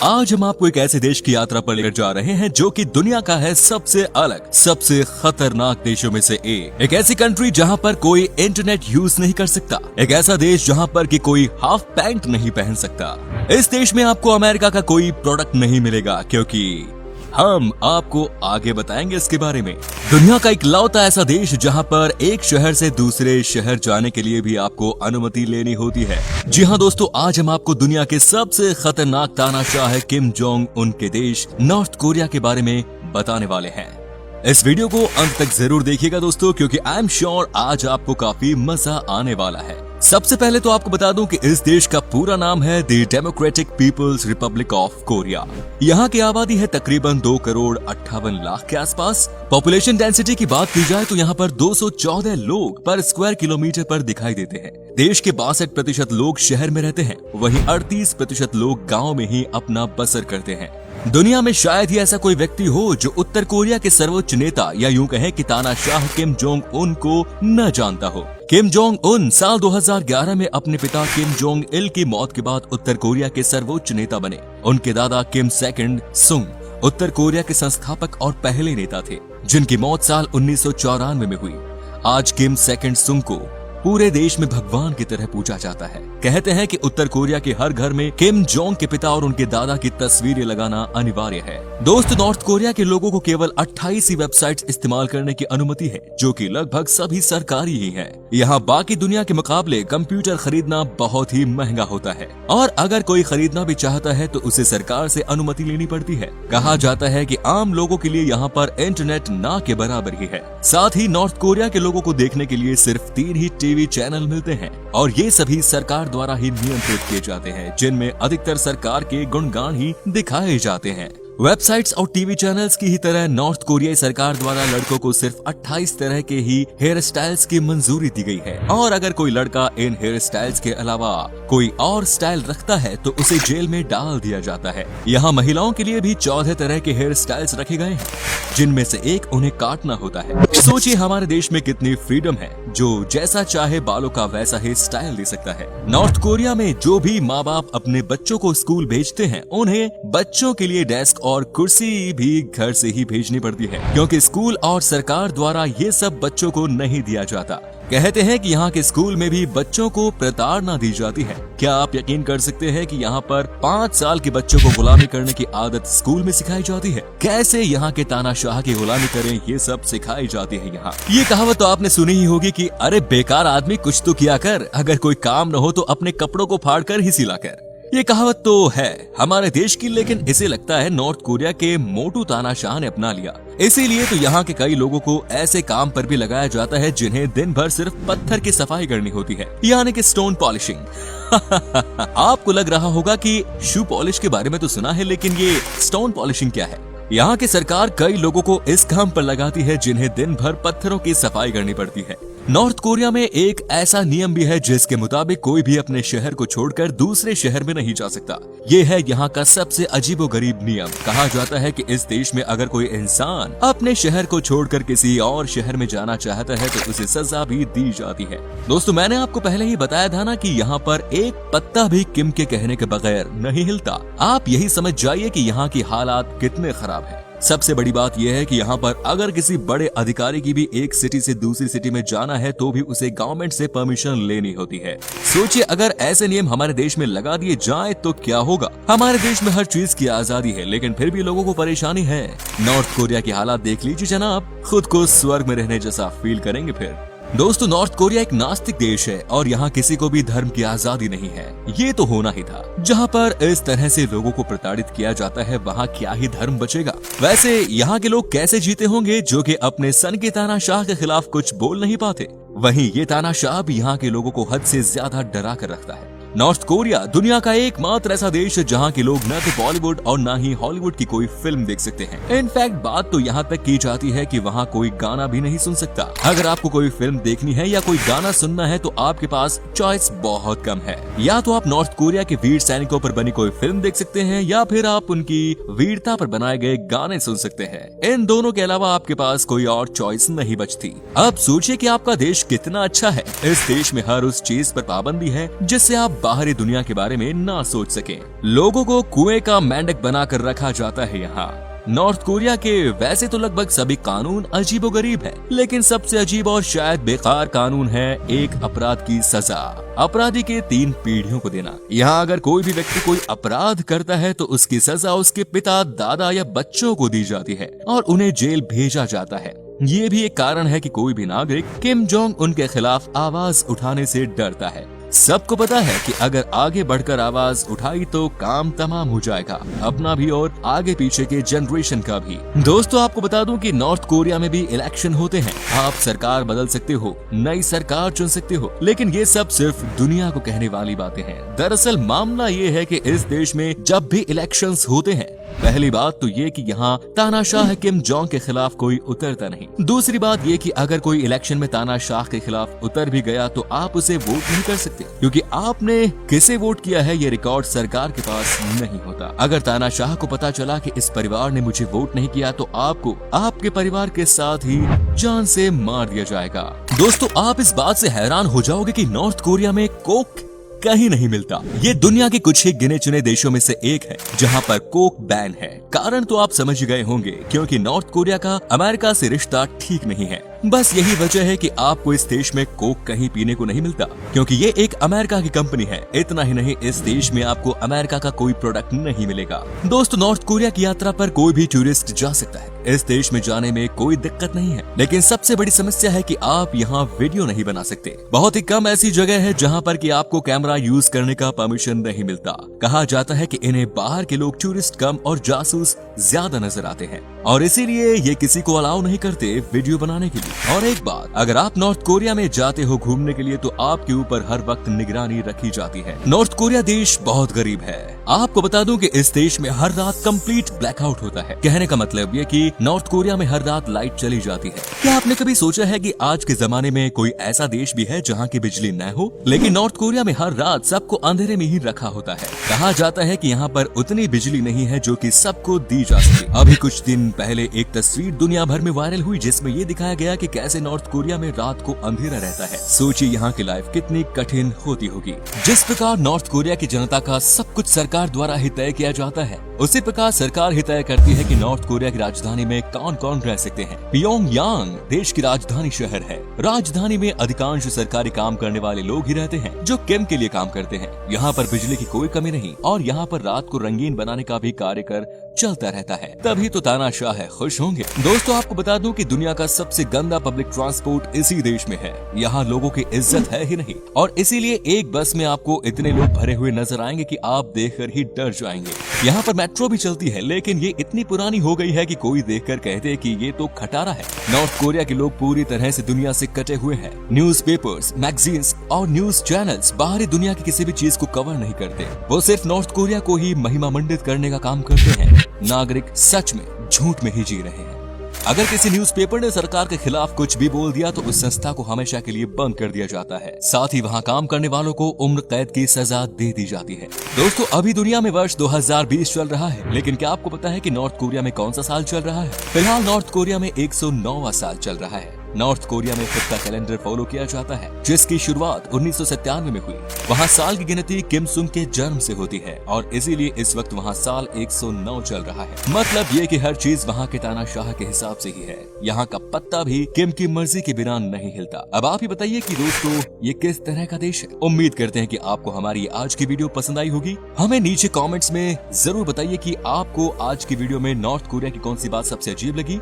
आज हम आपको एक ऐसे देश की यात्रा पर लेकर जा रहे हैं जो कि दुनिया का है सबसे अलग, सबसे खतरनाक देशों में से एक ऐसी कंट्री जहां पर कोई इंटरनेट यूज नहीं कर सकता, एक ऐसा देश जहां पर कि कोई हाफ पैंट नहीं पहन सकता। इस देश में आपको अमेरिका का कोई प्रोडक्ट नहीं मिलेगा, क्योंकि हम आपको आगे बताएंगे इसके बारे में। दुनिया का इकलौता ऐसा देश जहां पर एक शहर से दूसरे शहर जाने के लिए भी आपको अनुमति लेनी होती है। जी हां दोस्तों, आज हम आपको दुनिया के सबसे खतरनाक तानाशाह किम जोंग उन के देश नॉर्थ कोरिया के बारे में बताने वाले हैं। इस वीडियो को अंत तक जरूर देखिएगा दोस्तों, क्योंकि आई एम श्योर आज आपको काफी मजा आने वाला है। सबसे पहले तो आपको बता दूं कि इस देश का पूरा नाम है the Democratic People's Republic of Korea. यहाँ की आबादी है तकरीबन 2,58,00,000 के आसपास। पॉपुलेशन डेंसिटी की बात की जाए तो यहाँ पर 214 लोग पर स्क्वायर किलोमीटर पर दिखाई देते हैं। देश के 62% लोग शहर में रहते हैं, वहीं 38% लोग गाँव में ही अपना बसर करते हैं। दुनिया में शायद ही ऐसा कोई व्यक्ति हो जो उत्तर कोरिया के सर्वोच्च नेता या यूं कहें कि तानाशाह किम जोंग उन को न जानता हो। किम जोंग उन साल 2011 में अपने पिता किम जोंग इल की मौत के बाद उत्तर कोरिया के सर्वोच्च नेता बने। उनके दादा किम सेकंड सुंग उत्तर कोरिया के संस्थापक और पहले नेता थे, जिनकी मौत साल 1994 में हुई। आज किम सेकंड सुंग को पूरे देश में भगवान की तरह पूजा जाता है। कहते हैं कि उत्तर कोरिया के हर घर में किम जोंग के पिता और उनके दादा की तस्वीरें लगाना अनिवार्य है। दोस्त, नॉर्थ कोरिया के लोगों को केवल 28 ही वेबसाइट्स इस्तेमाल करने की अनुमति है, जो कि लगभग सभी सरकारी ही हैं। यहाँ बाकी दुनिया के मुकाबले कंप्यूटर खरीदना बहुत ही महंगा होता है, और अगर कोई खरीदना भी चाहता है तो उसे सरकार से अनुमति लेनी पड़ती है। कहा जाता है कि आम लोगों के लिए यहाँ पर इंटरनेट ना के बराबर ही है। साथ ही नॉर्थ कोरिया के लोगों को देखने के लिए सिर्फ 3 ही टीवी चैनल मिलते हैं, और ये सभी सरकार द्वारा ही नियंत्रित किए जाते हैं, जिनमें अधिकतर सरकार के गुणगान ही दिखाए जाते हैं। वेबसाइट्स और टीवी चैनल्स की ही तरह नॉर्थ कोरियाई सरकार द्वारा लड़कों को सिर्फ 28 तरह के ही हेयर स्टाइल्स की मंजूरी दी गई है, और अगर कोई लड़का इन हेयर स्टाइल्स के अलावा कोई और स्टाइल रखता है तो उसे जेल में डाल दिया जाता है। यहाँ महिलाओं के लिए भी 14 तरह के हेयर स्टाइल्स रखे गए हैं, जिनमें से एक उन्हें काटना होता है। सोचिए हमारे देश में कितनी फ्रीडम है, जो जैसा चाहे बालों का वैसा ही स्टाइल दे सकता है। नॉर्थ कोरिया में जो भी माँ बाप अपने बच्चों को स्कूल भेजते हैं, उन्हें बच्चों के लिए डेस्क और कुर्सी भी घर से ही भेजनी पड़ती है, क्योंकि स्कूल और सरकार द्वारा ये सब बच्चों को नहीं दिया जाता। कहते हैं कि यहाँ के स्कूल में भी बच्चों को प्रताड़ना दी जाती है। क्या आप यकीन कर सकते हैं कि यहाँ पर 5 साल के बच्चों को गुलामी करने की आदत स्कूल में सिखाई जाती है? कैसे यहाँ के तानाशाह की गुलामी करें, ये सब सिखाई जाती है यहाँ। ये कहावत तो आपने सुनी ही होगी कि अरे बेकार आदमी, कुछ तो किया कर, अगर कोई काम न हो तो अपने कपड़ों को फाड़ कर ही सिला कर। ये कहावत तो है हमारे देश की, लेकिन इसे लगता है नॉर्थ कोरिया के मोटू तानाशाह ने अपना लिया। इसीलिए तो यहाँ के कई लोगों को ऐसे काम पर भी लगाया जाता है जिन्हें दिन भर सिर्फ पत्थर की सफाई करनी होती है, यानी कि स्टोन पॉलिशिंग। आपको लग रहा होगा कि शू पॉलिश के बारे में तो सुना है, लेकिन ये स्टोन पॉलिशिंग क्या है? यहाँ की सरकार कई लोगों को इस काम पर लगाती है जिन्हें दिन भर पत्थरों की सफाई करनी पड़ती है। नॉर्थ कोरिया में एक ऐसा नियम भी है जिसके मुताबिक कोई भी अपने शहर को छोड़कर दूसरे शहर में नहीं जा सकता। ये है यहाँ का सबसे अजीबोगरीब नियम। कहा जाता है कि इस देश में अगर कोई इंसान अपने शहर को छोड़कर किसी और शहर में जाना चाहता है तो उसे सजा भी दी जाती है। दोस्तों, मैंने आपको पहले ही बताया था ना कि यहाँ पर एक पत्ता भी किम के कहने के बगैर नहीं हिलता। आप यही समझ जाइए कि यहाँ की हालात कितने खराब है। सबसे बड़ी बात यह है कि यहाँ पर अगर किसी बड़े अधिकारी की भी एक सिटी से दूसरी सिटी में जाना है तो भी उसे गवर्नमेंट से परमिशन लेनी होती है। सोचिए अगर ऐसे नियम हमारे देश में लगा दिए जाए तो क्या होगा। हमारे देश में हर चीज की आजादी है, लेकिन फिर भी लोगों को परेशानी है। नॉर्थ कोरिया की हालात देख लीजिए जनाब, खुद को स्वर्ग में रहने जैसा फील करेंगे फिर। दोस्तों, नॉर्थ कोरिया एक नास्तिक देश है और यहाँ किसी को भी धर्म की आजादी नहीं है। ये तो होना ही था। जहाँ पर इस तरह से लोगों को प्रताड़ित किया जाता है, वहाँ क्या ही धर्म बचेगा। वैसे यहाँ के लोग कैसे जीते होंगे जो कि अपने सन के तानाशाह के खिलाफ कुछ बोल नहीं पाते। वहीं ये तानाशाह भी यहाँ के लोगों को हद से ज्यादा डरा कर रखता है। नॉर्थ कोरिया दुनिया का एकमात्र ऐसा देश है जहाँ के लोग न तो बॉलीवुड और न ही हॉलीवुड की कोई फिल्म देख सकते हैं। इनफैक्ट बात तो यहाँ तक की जाती है कि वहाँ कोई गाना भी नहीं सुन सकता। अगर आपको कोई फिल्म देखनी है या कोई गाना सुनना है तो आपके पास चॉइस बहुत कम है। या तो आप नॉर्थ कोरिया के वीर सैनिकों पर बनी कोई फिल्म देख सकते हैं, या फिर आप उनकी वीरता पर बनाए गए गाने सुन सकते हैं। इन दोनों के अलावा आपके पास कोई और चॉइस नहीं बचती। अब सोचिए कि आपका देश कितना अच्छा है। इस देश में हर उस चीज पर पाबंदी है जिससे आप बाहरी दुनिया के बारे में ना सोच सके। लोगों को कुएं का मेंढक बनाकर रखा जाता है यहाँ। नॉर्थ कोरिया के वैसे तो लगभग सभी कानून अजीबोगरीब है, लेकिन सबसे अजीब और शायद बेकार कानून है एक अपराध की सजा अपराधी के 3 पीढ़ियों को देना। यहाँ अगर कोई भी व्यक्ति कोई अपराध करता है तो उसकी सजा उसके पिता, दादा या बच्चों को दी जाती है और उन्हें जेल भेजा जाता है। ये भी एक कारण है कि कोई भी नागरिक किम जोंग उनके खिलाफ आवाज उठाने से डरता है। सबको पता है कि अगर आगे बढ़कर आवाज उठाई तो काम तमाम हो जाएगा, अपना भी और आगे पीछे के जनरेशन का भी। दोस्तों आपको बता दूं कि नॉर्थ कोरिया में भी इलेक्शन होते हैं। आप सरकार बदल सकते हो, नई सरकार चुन सकते हो, लेकिन ये सब सिर्फ दुनिया को कहने वाली बातें हैं। दरअसल मामला ये है कि इस देश में जब भी इलेक्शंस होते हैं, पहली बात तो ये कि यहाँ तानाशाह किम जोंग के खिलाफ कोई उतरता नहीं। दूसरी बात ये कि अगर कोई इलेक्शन में तानाशाह के खिलाफ उतर भी गया तो आप उसे वोट नहीं कर सकते, क्योंकि आपने किसे वोट किया है ये रिकॉर्ड सरकार के पास नहीं होता। अगर तानाशाह को पता चला कि इस परिवार ने मुझे वोट नहीं किया तो आपको आपके परिवार के साथ ही जान से मार दिया जाएगा। दोस्तों आप इस बात से हैरान हो जाओगे कि नॉर्थ कोरिया में कोक कहीं नहीं मिलता। ये दुनिया के कुछ ही गिने चुने देशों में से एक है जहां पर कोक बैन है। कारण तो आप समझ गए होंगे, क्योंकि नॉर्थ कोरिया का अमेरिका से रिश्ता ठीक नहीं है। बस यही वजह है कि आपको इस देश में कोक कहीं पीने को नहीं मिलता, क्योंकि ये एक अमेरिका की कंपनी है। इतना ही नहीं, इस देश में आपको अमेरिका का कोई प्रोडक्ट नहीं मिलेगा। दोस्तों नॉर्थ कोरिया की यात्रा पर कोई भी टूरिस्ट जा सकता है, इस देश में जाने में कोई दिक्कत नहीं है, लेकिन सबसे बड़ी समस्या है कि आप यहाँ वीडियो नहीं बना सकते। बहुत ही कम ऐसी जगह है जहाँ पर कि आपको कैमरा यूज करने का परमिशन नहीं मिलता। कहा जाता है कि इन्हें बाहर के लोग टूरिस्ट कम और जासूस ज्यादा नजर आते हैं और इसीलिए ये किसी को अलाउ नहीं करते वीडियो बनाने के लिए। और एक बात, अगर आप नॉर्थ कोरिया में जाते हो घूमने के लिए तो आपके ऊपर हर वक्त निगरानी रखी जाती है। नॉर्थ कोरिया देश बहुत गरीब है। आपको बता दूं कि इस देश में हर रात कंप्लीट ब्लैकआउट होता है। कहने का मतलब ये कि नॉर्थ कोरिया में हर रात लाइट चली जाती है। क्या आपने कभी सोचा है कि आज के जमाने में कोई ऐसा देश भी है जहाँ की बिजली न हो, लेकिन नॉर्थ कोरिया में हर रात सबको अंधेरे में ही रखा होता है। कहा जाता है कि यहाँ पर उतनी बिजली नहीं है जो कि सबको दी जा सके। अभी कुछ दिन पहले एक तस्वीर दुनिया भर में वायरल हुई जिसमें ये दिखाया गया कि कैसे नॉर्थ कोरिया में रात को अंधेरा रहता है। सोचिए यहाँ की लाइफ कितनी कठिन होती होगी। जिस प्रकार नॉर्थ कोरिया की जनता का सब कुछ सरकार द्वारा ही तय किया जाता है, उसी प्रकार सरकार ही तय करती है कि नॉर्थ कोरिया की राजधानी में कौन कौन रह सकते हैं। प्योंगयांग देश की राजधानी शहर है। राजधानी में अधिकांश सरकारी काम करने वाले लोग ही रहते हैं जो किम के लिए काम करते हैं। यहाँ पर बिजली की कोई कमी नहीं और यहाँ पर रात को रंगीन बनाने का भी कार्य कर चलता रहता है। तभी तो तानाशाह खुश होंगे। दोस्तों आपको बता दूं कि दुनिया का सबसे गंदा पब्लिक ट्रांसपोर्ट इसी देश में है। यहाँ लोगों की इज्जत है ही नहीं और इसीलिए एक बस में आपको इतने लोग भरे हुए नजर आएंगे कि आप देखकर ही डर जाएंगे। यहाँ पर मेट्रो भी चलती है, लेकिन ये इतनी पुरानी हो गई है कि कोई देखकर कहते कि ये तो खटारा है। नॉर्थ कोरिया के लोग पूरी तरह से दुनिया से कटे हुए हैं। न्यूज़पेपर्स, मैगजीन्स और न्यूज चैनल्स बाहरी दुनिया की किसी भी चीज को कवर नहीं करते। वो सिर्फ नॉर्थ कोरिया को ही महिमा मंडित करने का काम करते हैं। नागरिक सच में झूठ में ही जी रहे हैं। अगर किसी न्यूज़पेपर ने सरकार के खिलाफ कुछ भी बोल दिया तो उस संस्था को हमेशा के लिए बंद कर दिया जाता है। साथ ही वहाँ काम करने वालों को उम्र कैद की सजा दे दी जाती है। दोस्तों अभी दुनिया में वर्ष 2020 चल रहा है, लेकिन क्या आपको पता है कि नॉर्थ कोरिया में कौन सा साल चल रहा है? फिलहाल नॉर्थ कोरिया में 109वां साल चल रहा है। नॉर्थ कोरिया में खुद का कैलेंडर फॉलो किया जाता है जिसकी शुरुआत 1997 में हुई। वहाँ साल की गिनती किम सुंग के जन्म से होती है और इसीलिए इस वक्त वहाँ साल 109 चल रहा है। मतलब ये कि हर चीज वहाँ के तानाशाह के हिसाब से ही है। यहाँ का पत्ता भी किम की मर्जी के बिना नहीं हिलता। अब आप ही बताइए कि दोस्तों ये किस तरह का देश है? उम्मीद करते हैं कि आपको हमारी आज की वीडियो पसंद आई होगी। हमें नीचे कॉमेंट्स में जरूर बताइए कि आपको आज की वीडियो में नॉर्थ कोरिया की कौन सी बात सबसे अजीब लगी।